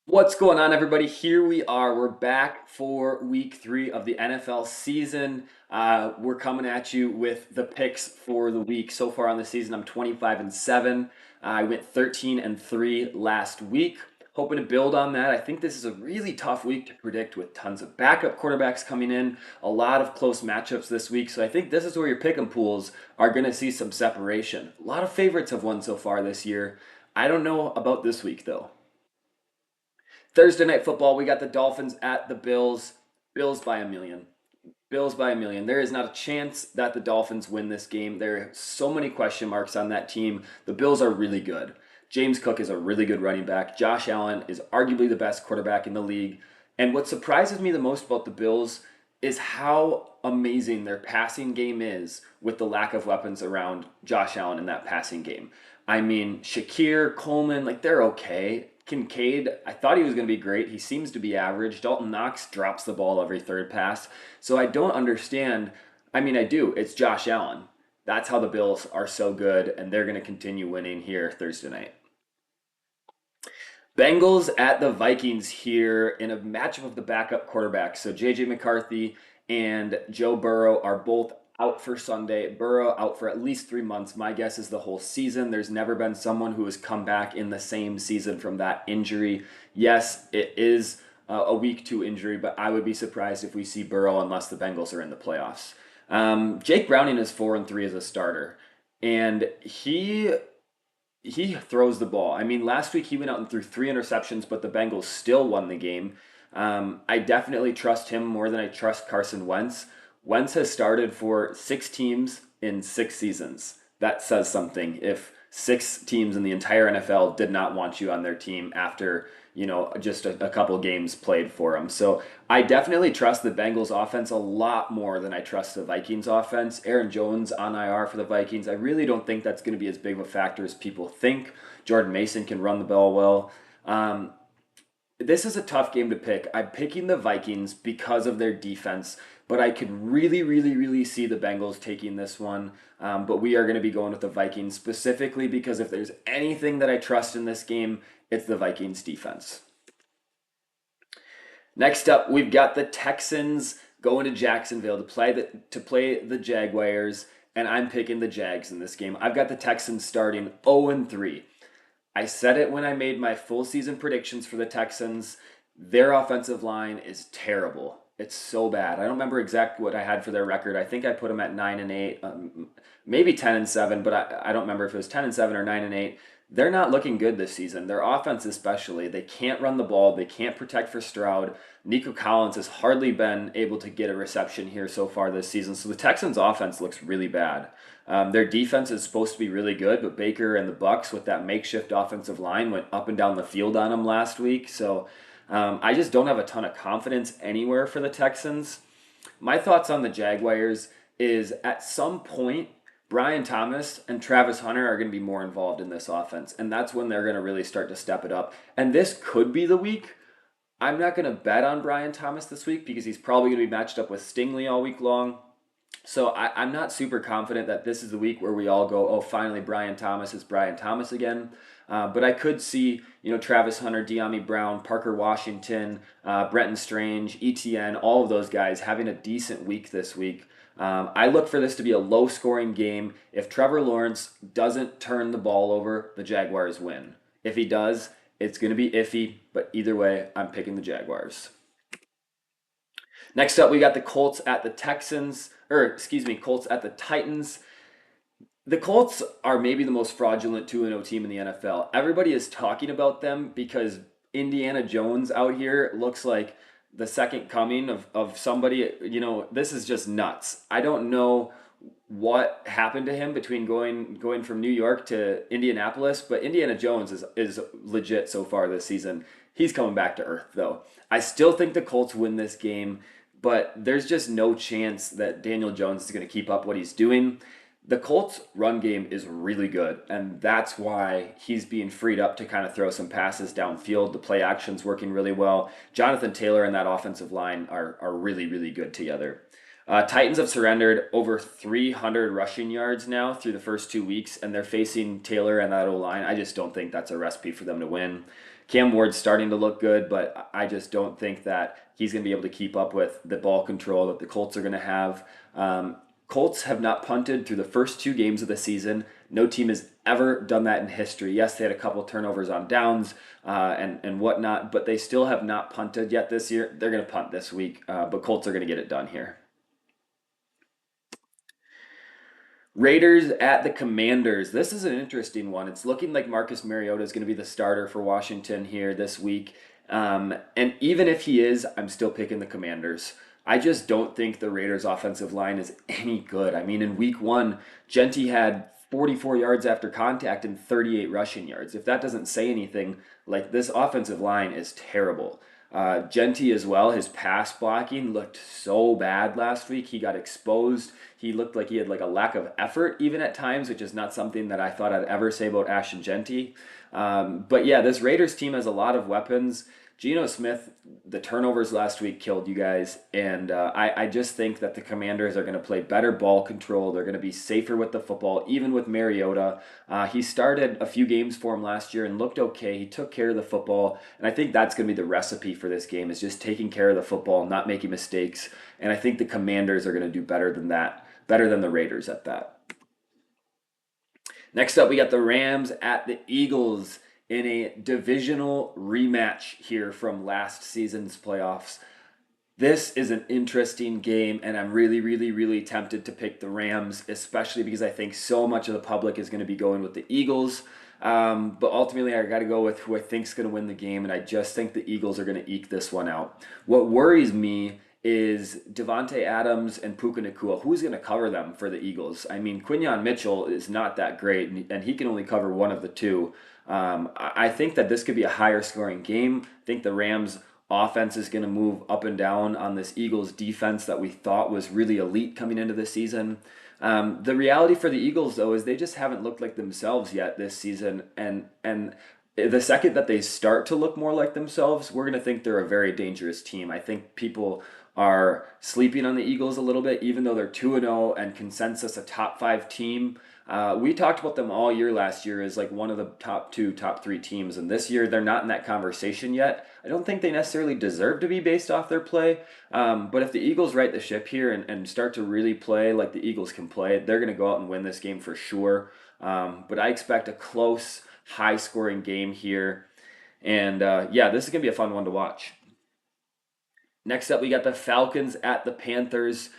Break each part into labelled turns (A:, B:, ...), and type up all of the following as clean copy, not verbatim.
A: What's going on, everybody? Here we are. We're back for week 3 of the NFL season. We're coming at you with the picks for the week. So far on the season, I'm 25-7. I went 13-3 last week. Hoping to build on that. I think this is a really tough week to predict with tons of backup quarterbacks coming in, a lot of close matchups this week. So I think this is where your pick 'em pools are going to see some separation. A lot of favorites have won so far this year. I don't know about this week, though. Thursday night football, we got the Dolphins at the Bills. Bills by a million. Bills by a million. There is not a chance that the Dolphins win this game. There are so many question marks on that team. The Bills are really good. James Cook is a really good running back. Josh Allen is arguably the best quarterback in the league. And what surprises me the most about the Bills is how amazing their passing game is with the lack of weapons around Josh Allen in that passing game. I mean, Shakir, Coleman, like they're okay. Kincaid, I thought he was going to be great. He seems to be average. Dalton Knox drops the ball every third pass. So I don't understand. I mean, I do. It's Josh Allen. That's how the Bills are so good, and they're going to continue winning here Thursday night. Bengals at the Vikings here in a matchup of the backup quarterbacks. So JJ McCarthy and Joe Burrow are both out for Sunday. Burrow out for at least 3 months. My guess is the whole season. There's never been someone who has come back in the same season from that injury. Yes, it is a week 2 injury, but I would be surprised if we see Burrow unless the Bengals are in the playoffs. Jake Browning is 4-3 as a starter, and he throws the ball. I mean, last week he went out and threw 3 interceptions, but the Bengals still won the game. I definitely trust him more than I trust Carson Wentz. Wentz has started for 6 teams in 6 seasons. That says something. If 6 teams in the entire NFL did not want you on their team after, just a couple games played for them. So I definitely trust the Bengals offense a lot more than I trust the Vikings offense. Aaron Jones on IR for the Vikings. I really don't think that's going to be as big of a factor as people think. Jordan Mason can run the ball well. This is a tough game to pick. I'm picking the Vikings because of their defense, but I could really, really, really see the Bengals taking this one. But we are going to be going with the Vikings specifically because if there's anything that I trust in this game, it's the Vikings defense. Next up, we've got the Texans going to Jacksonville to play the Jaguars, and I'm picking the Jags in this game. I've got the Texans starting 0-3. I said it when I made my full season predictions for the Texans. Their offensive line is terrible. It's so bad. I don't remember exactly what I had for their record. I think I put them at 9-8, maybe 10-7, but I don't remember if it was 10-7 or 9-8. They're not looking good this season. Their offense, especially, they can't run the ball. They can't protect for Stroud. Nico Collins has hardly been able to get a reception here so far this season. So the Texans' offense looks really bad. Their defense is supposed to be really good, but Baker and the Bucks with that makeshift offensive line went up and down the field on them last week. So I just don't have a ton of confidence anywhere for the Texans. My thoughts on the Jaguars is at some point, Brian Thomas and Travis Hunter are going to be more involved in this offense, and that's when they're going to really start to step it up. And this could be the week. I'm not going to bet on Brian Thomas this week because he's probably going to be matched up with Stingley all week long. So I'm not super confident that this is the week where we all go, oh, finally Brian Thomas is Brian Thomas again. But I could see, Travis Hunter, De'Ami Brown, Parker Washington, Brenton Strange, ETN, all of those guys having a decent week this week. I look for this to be a low-scoring game. If Trevor Lawrence doesn't turn the ball over, the Jaguars win. If he does, it's going to be iffy, but either way, I'm picking the Jaguars. Next up, we got the Colts at the Colts at the Titans. The Colts are maybe the most fraudulent 2-0 team in the NFL. Everybody is talking about them because Indiana Jones out here looks like the second coming of somebody. This is just nuts. I don't know what happened to him between going from New York to Indianapolis, but Indiana Jones is legit so far this season. He's coming back to earth though. I still think the Colts win this game, but there's just no chance that Daniel Jones is going to keep up what he's doing. The Colts' run game is really good, and that's why he's being freed up to kind of throw some passes downfield. The play action's working really well. Jonathan Taylor and that offensive line are really, really good together. Titans have surrendered over 300 rushing yards now through the first 2 weeks, and they're facing Taylor and that O-line. I just don't think that's a recipe for them to win. Cam Ward's starting to look good, but I just don't think that he's going to be able to keep up with the ball control that the Colts are going to have. Colts have not punted through the first two games of the season. No team has ever done that in history. Yes, they had a couple turnovers on downs and whatnot, but they still have not punted yet this year. They're going to punt this week, but Colts are going to get it done here. Raiders at the Commanders. This is an interesting one. It's looking like Marcus Mariota is going to be the starter for Washington here this week. And even if he is, I'm still picking the Commanders. I just don't think the Raiders' offensive line is any good. I mean, in week one, Genti had 44 yards after contact and 38 rushing yards. If that doesn't say anything, like this offensive line is terrible. Genti as well, his pass blocking looked so bad last week. He got exposed. He looked like he had like a lack of effort even at times, which is not something that I thought I'd ever say about Ashton Genti. But yeah, this Raiders team has a lot of weapons. Geno Smith, the turnovers last week killed you guys, and I just think that the Commanders are going to play better ball control. They're going to be safer with the football, even with Mariota. He started a few games for him last year and looked okay. He took care of the football, and I think that's going to be the recipe for this game is just taking care of the football, not making mistakes, and I think the Commanders are going to do better than that, better than the Raiders at that. Next up, we got the Rams at the Eagles in a divisional rematch here from last season's playoffs. This is an interesting game, and I'm really, really, really tempted to pick the Rams, especially because I think so much of the public is going to be going with the Eagles. But ultimately, I got to go with who I think is going to win the game, and I just think the Eagles are going to eke this one out. What worries me is Devontae Adams and Puka Nacua. Who's going to cover them for the Eagles? I mean, Quinyon Mitchell is not that great, and he can only cover one of the two. I think that this could be a higher scoring game. I think the Rams offense is going to move up and down on this Eagles defense that we thought was really elite coming into the season. The reality for the Eagles, though, is they just haven't looked like themselves yet this season. And the second that they start to look more like themselves, we're going to think they're a very dangerous team. I think people are sleeping on the Eagles a little bit, even though they're 2-0 and consensus a top 5 team. We talked about them all year last year as like one of the top 2, top 3 teams, and this year they're not in that conversation yet. I don't think they necessarily deserve to be based off their play, but if the Eagles right the ship here and start to really play like the Eagles can play, they're going to go out and win this game for sure. But I expect a close, high-scoring game here, and yeah, this is going to be a fun one to watch. Next up, we got the Falcons at the Panthers.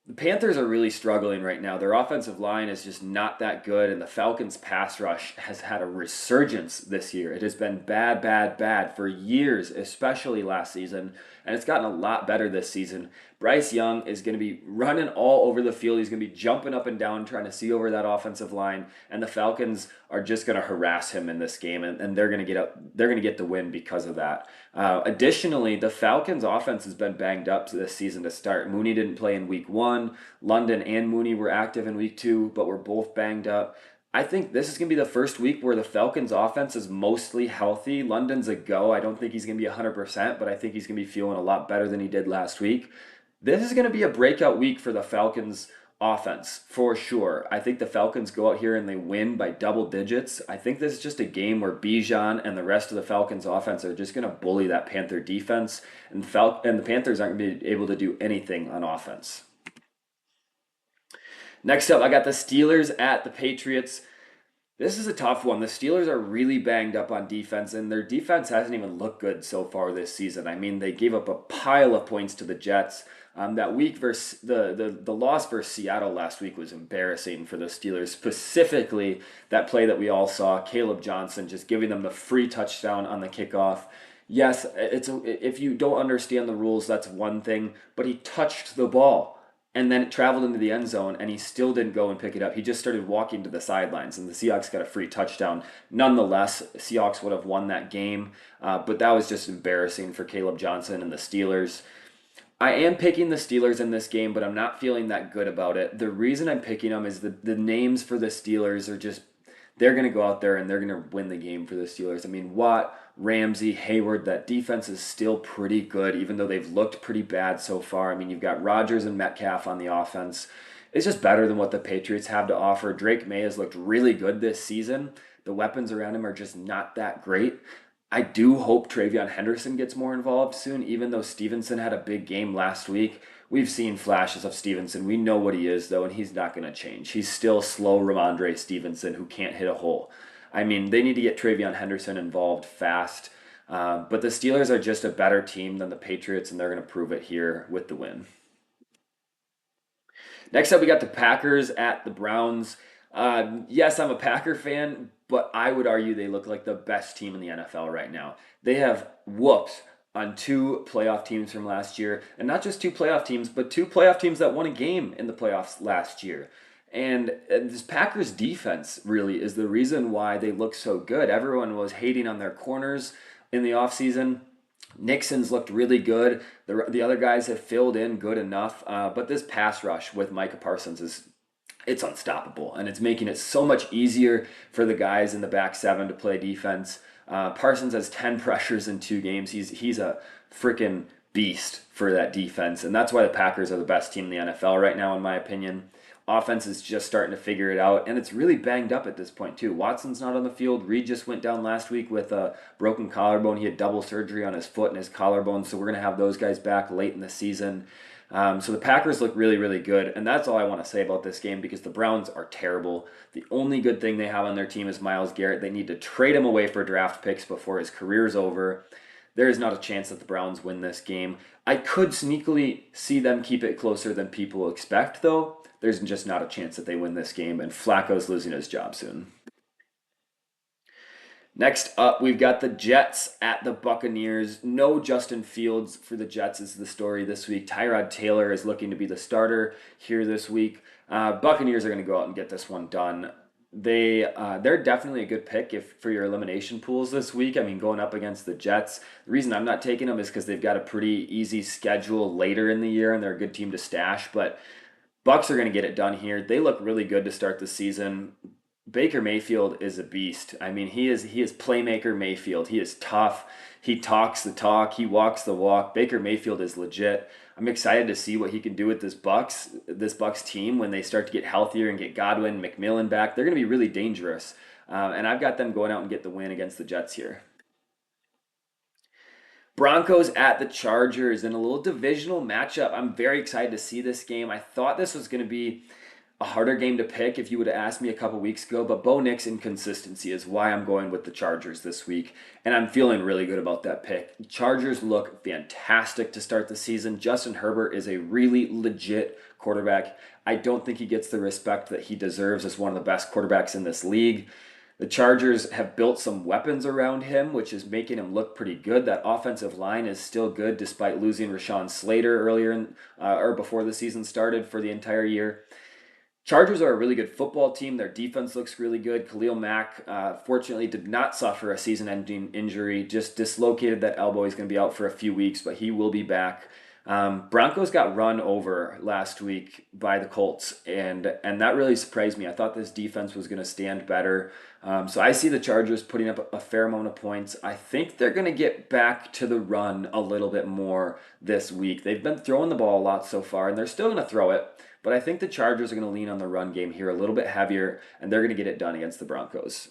A: The Panthers are really struggling right now. Their offensive line is just not that good, and the Falcons' pass rush has had a resurgence this year. It has been bad, bad, bad for years, especially last season, and it's gotten a lot better this season. Bryce Young is going to be running all over the field. He's going to be jumping up and down trying to see over that offensive line, and the Falcons are just going to harass him in this game, and they're going to get up. They're going to get the win because of that. Additionally, the Falcons' offense has been banged up this season to start. Mooney didn't play in week 1. London and Mooney were active in week 2, but were both banged up. I think this is going to be the first week where the Falcons' offense is mostly healthy. London's a go. I don't think he's going to be 100%, but I think he's going to be feeling a lot better than he did last week. This is going to be a breakout week for the Falcons' offense, for sure. I think the Falcons go out here and they win by double digits. I think this is just a game where Bijan and the rest of the Falcons' offense are just going to bully that Panther defense, and the Panthers aren't going to be able to do anything on offense. Next up, I got the Steelers at the Patriots. This is a tough one. The Steelers are really banged up on defense, and their defense hasn't even looked good so far this season. I mean, they gave up a pile of points to the Jets. That week versus the loss versus Seattle last week was embarrassing for the Steelers. Specifically, that play that we all saw, Caleb Johnson just giving them the free touchdown on the kickoff. Yes, if you don't understand the rules, that's one thing, but he touched the ball and then it traveled into the end zone, and he still didn't go and pick it up. He just started walking to the sidelines, and the Seahawks got a free touchdown. Nonetheless, Seahawks would have won that game, but that was just embarrassing for Caleb Johnson and the Steelers. I am picking the Steelers in this game, but I'm not feeling that good about it. The reason I'm picking them is the names for the Steelers are just, they're going to go out there and they're going to win the game for the Steelers. I mean, Watt, Ramsey, Hayward, that defense is still pretty good, even though they've looked pretty bad so far. I mean, you've got Rodgers and Metcalf on the offense. It's just better than what the Patriots have to offer. Drake May has looked really good this season. The weapons around him are just not that great. I do hope Travion Henderson gets more involved soon, even though Stevenson had a big game last week. We've seen flashes of Stevenson. We know what he is, though, and he's not going to change. He's still slow Ramondre Stevenson who can't hit a hole. I mean, they need to get Travion Henderson involved fast. But the Steelers are just a better team than the Patriots, and they're going to prove it here with the win. Next up, we got the Packers at the Browns. Yes, I'm a Packer fan, but I would argue they look like the best team in the NFL right now. They have whooped on two playoff teams from last year, and not just two playoff teams, but two playoff teams that won a game in the playoffs last year. And this Packers defense really is the reason why they look so good. Everyone was hating on their corners in the offseason. Nixon's looked really good. The other guys have filled in good enough. But this pass rush with Micah Parsons it's unstoppable. And it's making it so much easier for the guys in the back seven to play defense. Parsons has 10 pressures in 2 games. He's a freaking beast for that defense. And that's why the Packers are the best team in the NFL right now, in my opinion. Offense is just starting to figure it out, and it's really banged up at this point too. Watson's not on the field. Reed just went down last week with a broken collarbone. He had double surgery on his foot and his collarbone, so we're going to have those guys back late in the season. So the Packers look really, really good, and that's all I want to say about this game because the Browns are terrible. The only good thing they have on their team is Myles Garrett. They need to trade him away for draft picks before his career's over. There is not a chance that the Browns win this game. I could sneakily see them keep it closer than people expect, though. There's just not a chance that they win this game, and Flacco's losing his job soon. Next up, we've got the Jets at the Buccaneers. No Justin Fields for the Jets is the story this week. Tyrod Taylor is looking to be the starter here this week. Buccaneers are going to go out and get this one done. They're definitely a good pick if for your elimination pools this week. I mean, going up against the Jets. The reason I'm not taking them is because they've got a pretty easy schedule later in the year, and they're a good team to stash. But Bucks are going to get it done here. They look really good to start the season. Baker Mayfield is a beast. I mean, he is playmaker Mayfield. He is tough. He talks the talk. He walks the walk. Baker Mayfield is legit. I'm excited to see what he can do with this Bucks team when they start to get healthier and get Godwin, McMillan back. They're going to be really dangerous. And I've got them going out and get the win against the Jets here. Broncos at the Chargers in a little divisional matchup. I'm very excited to see this game. I thought this was going to be a harder game to pick if you would have asked me a couple weeks ago, but Bo Nix inconsistency is why I'm going with the Chargers this week, and I'm feeling really good about that pick. Chargers look fantastic to start the season. Justin Herbert is a really legit quarterback. I don't think he gets the respect that he deserves as one of the best quarterbacks in this league. The Chargers have built some weapons around him, which is making him look pretty good. That offensive line is still good despite losing Rashawn Slater or before the season started for the entire year. Chargers are a really good football team. Their defense looks really good. Khalil Mack, fortunately, did not suffer a season-ending injury. Just dislocated that elbow. He's going to be out for a few weeks, but he will be back. Broncos got run over last week by the Colts, and that really surprised me. I thought this defense was going to stand better. So I see the Chargers putting up a fair amount of points. I think they're going to get back to the run a little bit more this week. They've been throwing the ball a lot so far, and they're still going to throw it. But I think the Chargers are going to lean on the run game here a little bit heavier, and they're going to get it done against the Broncos.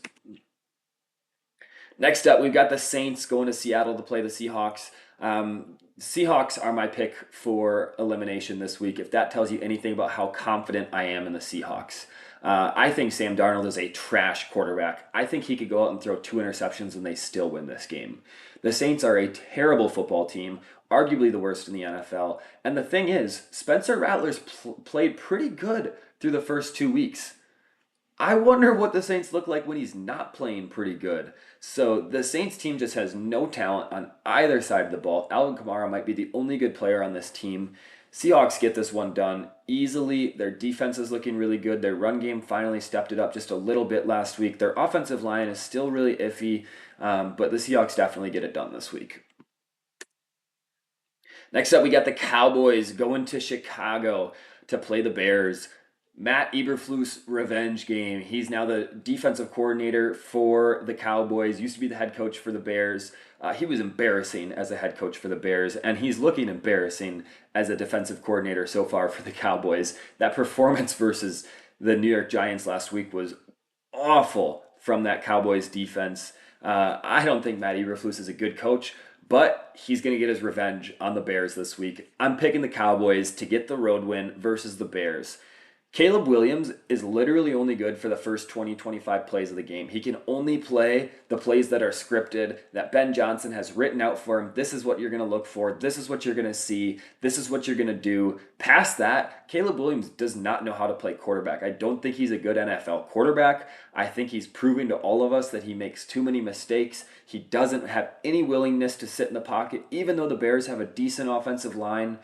A: Next up, we've got the Saints going to Seattle to play the Seahawks. Seahawks are my pick for elimination this week, if that tells you anything about how confident I am in the Seahawks. I think Sam Darnold is a trash quarterback. I think he could go out and throw 2 interceptions and they still win this game. The Saints are a terrible football team, arguably the worst in the NFL. And the thing is, Spencer Rattler's played pretty good through the first 2 weeks. I wonder what the Saints look like when he's not playing pretty good. So the Saints team just has no talent on either side of the ball. Alvin Kamara might be the only good player on this team. Seahawks get this one done easily. Their defense is looking really good. Their run game finally stepped it up just a little bit last week. Their offensive line is still really iffy, but the Seahawks definitely get it done this week. Next up, we got the Cowboys going to Chicago to play the Bears. Matt Eberflus revenge game. He's now the defensive coordinator for the Cowboys. Used to be the head coach for the Bears. He was embarrassing as a head coach for the Bears, and he's looking embarrassing as a defensive coordinator so far for the Cowboys. That performance versus the New York Giants last week was awful from that Cowboys defense. I don't think Matt Eberflus is a good coach, but he's going to get his revenge on the Bears this week. I'm picking the Cowboys to get the road win versus the Bears. Caleb Williams is literally only good for the first 20-25 plays of the game. He can only play the plays that are scripted, that Ben Johnson has written out for him. This is what you're going to look for. This is what you're going to see. This is what you're going to do. Past that, Caleb Williams does not know how to play quarterback. I don't think he's a good NFL quarterback. I think he's proving to all of us that he makes too many mistakes. He doesn't have any willingness to sit in the pocket, even though the Bears have a decent offensive line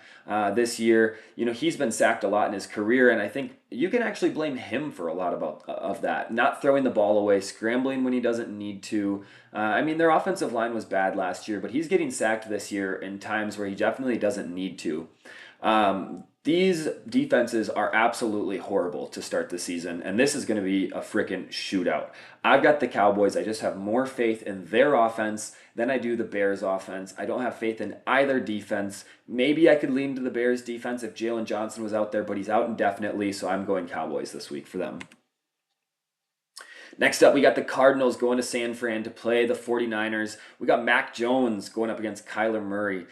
A: this year. He's been sacked a lot in his career, and I think you can actually blame him for a lot of that. Not throwing the ball away, scrambling when he doesn't need to. Their offensive line was bad last year, but he's getting sacked this year in times where he definitely doesn't need to. These defenses are absolutely horrible to start the season, and this is going to be a freaking shootout. I've got the Cowboys. I just have more faith in their offense than I do the Bears' offense. I don't have faith in either defense. Maybe I could lean to the Bears' defense if Jalen Johnson was out there, but he's out indefinitely, so I'm going Cowboys this week for them. Next up, we got the Cardinals going to San Fran to play the 49ers. We got Mac Jones going up against Kyler Murray.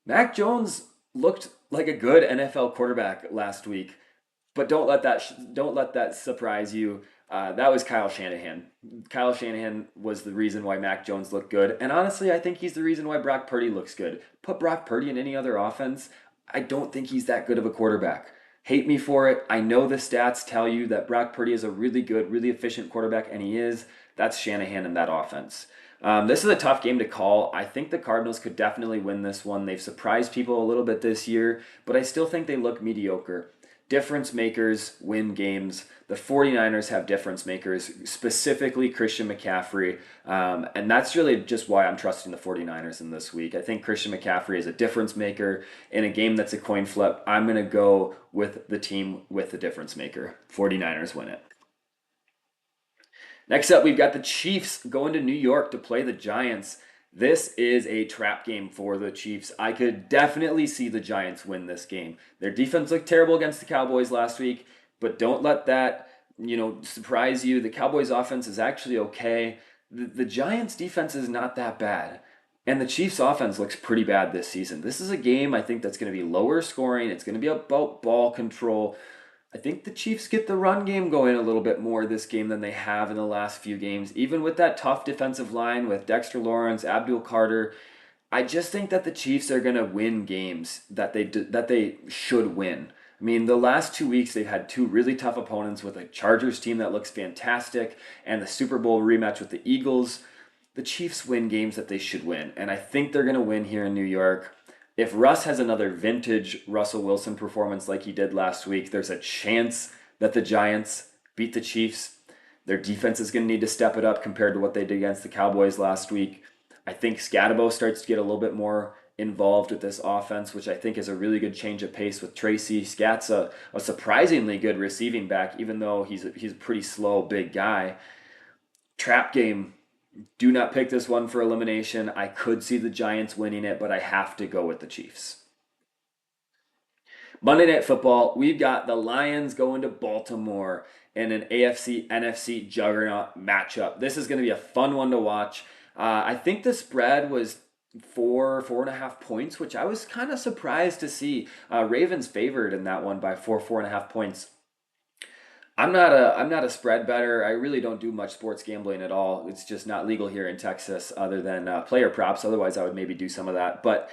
A: Mac Jones looked like a good NFL quarterback last week, but don't let that surprise you. That was Kyle Shanahan. Kyle Shanahan was the reason why Mac Jones looked good, and honestly, I think he's the reason why Brock Purdy looks good. Put Brock Purdy in any other offense, I don't think he's that good of a quarterback. Hate me for it. I know the stats tell you that Brock Purdy is a really good, really efficient quarterback, and he is. That's Shanahan in that offense. This is a tough game to call. I think the Cardinals could definitely win this one. They've surprised people a little bit this year, but I still think they look mediocre. Difference makers win games. The 49ers have difference makers, specifically Christian McCaffrey, and that's really just why I'm trusting the 49ers in this week. I think Christian McCaffrey is a difference maker. In a game that's a coin flip, I'm going to go with the team with the difference maker. 49ers win it. Next up, we've got the Chiefs going to New York to play the Giants. This is a trap game for the Chiefs. I could definitely see the Giants win this game. Their defense looked terrible against the Cowboys last week, but don't let that, surprise you. The Cowboys offense is actually okay. The Giants defense is not that bad. And the Chiefs offense looks pretty bad this season. This is a game I think that's going to be lower scoring. It's going to be about ball control. I think the Chiefs get the run game going a little bit more this game than they have in the last few games. Even with that tough defensive line with Dexter Lawrence, Abdul Carter, I just think that the Chiefs are going to win games that they should win. The last 2 weeks they've had two really tough opponents with a Chargers team that looks fantastic and the Super Bowl rematch with the Eagles. The Chiefs win games that they should win, and I think they're going to win here in New York. If Russ has another vintage Russell Wilson performance like he did last week, there's a chance that the Giants beat the Chiefs. Their defense is going to need to step it up compared to what they did against the Cowboys last week. I think Scatabo starts to get a little bit more involved with this offense, which I think is a really good change of pace with Tracy. Scat's a surprisingly good receiving back, even though he's a pretty slow, big guy. Trap game. Do not pick this one for elimination. I could see the Giants winning it, but I have to go with the Chiefs. Monday Night Football, we've got the Lions going to Baltimore in an AFC-NFC juggernaut matchup. This is going to be a fun one to watch. I think the spread was 4.5 points, which I was kind of surprised to see. Ravens favored in that one by 4.5 points. I'm not a spread better. I really don't do much sports gambling at all. It's just not legal here in Texas other than player props. Otherwise, I would maybe do some of that. But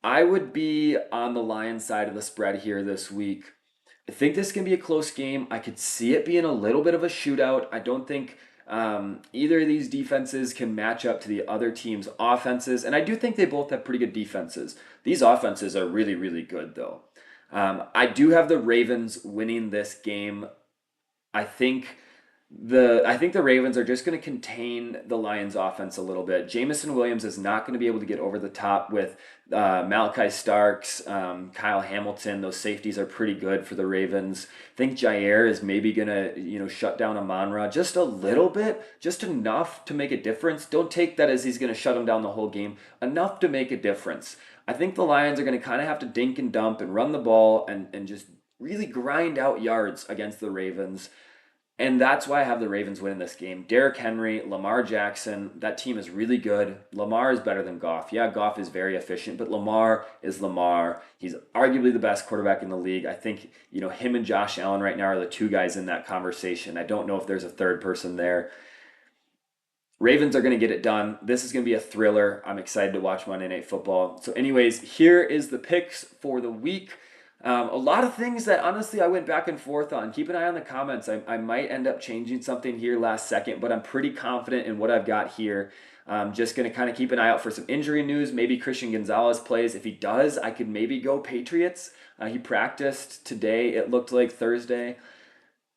A: I would be on the Lions side of the spread here this week. I think this can be a close game. I could see it being a little bit of a shootout. I don't think either of these defenses can match up to the other team's offenses. And I do think they both have pretty good defenses. These offenses are really, really good, though. I do have the Ravens winning this game. I think the Ravens are just going to contain the Lions offense a little bit. Jamison Williams is not going to be able to get over the top with Malachi Starks, Kyle Hamilton. Those safeties are pretty good for the Ravens. I think Jair is maybe going to shut down Amon-Ra just a little bit, just enough to make a difference. Don't take that as he's going to shut him down the whole game. Enough to make a difference. I think the Lions are going to kind of have to dink and dump and run the ball and just really grind out yards against the Ravens. And that's why I have the Ravens winning this game. Derrick Henry, Lamar Jackson, that team is really good. Lamar is better than Goff. Yeah, Goff is very efficient, but Lamar is Lamar. He's arguably the best quarterback in the league. I think, him and Josh Allen right now are the two guys in that conversation. I don't know if there's a third person there. Ravens are going to get it done. This is going to be a thriller. I'm excited to watch Monday Night Football. So anyways, here is the picks for the week. A lot of things that honestly I went back and forth on. Keep an eye on the comments. I might end up changing something here last second, but I'm pretty confident in what I've got here. I'm just going to kind of keep an eye out for some injury news. Maybe Christian Gonzalez plays. If he does, I could maybe go Patriots. He practiced today. It looked like Thursday.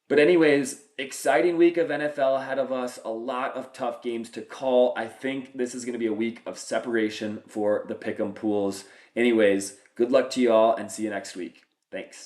A: But anyways, exciting week of NFL ahead of us. A lot of tough games to call. I think this is going to be a week of separation for the pick'em pools. Anyways, good luck to you all and see you next week. Thanks.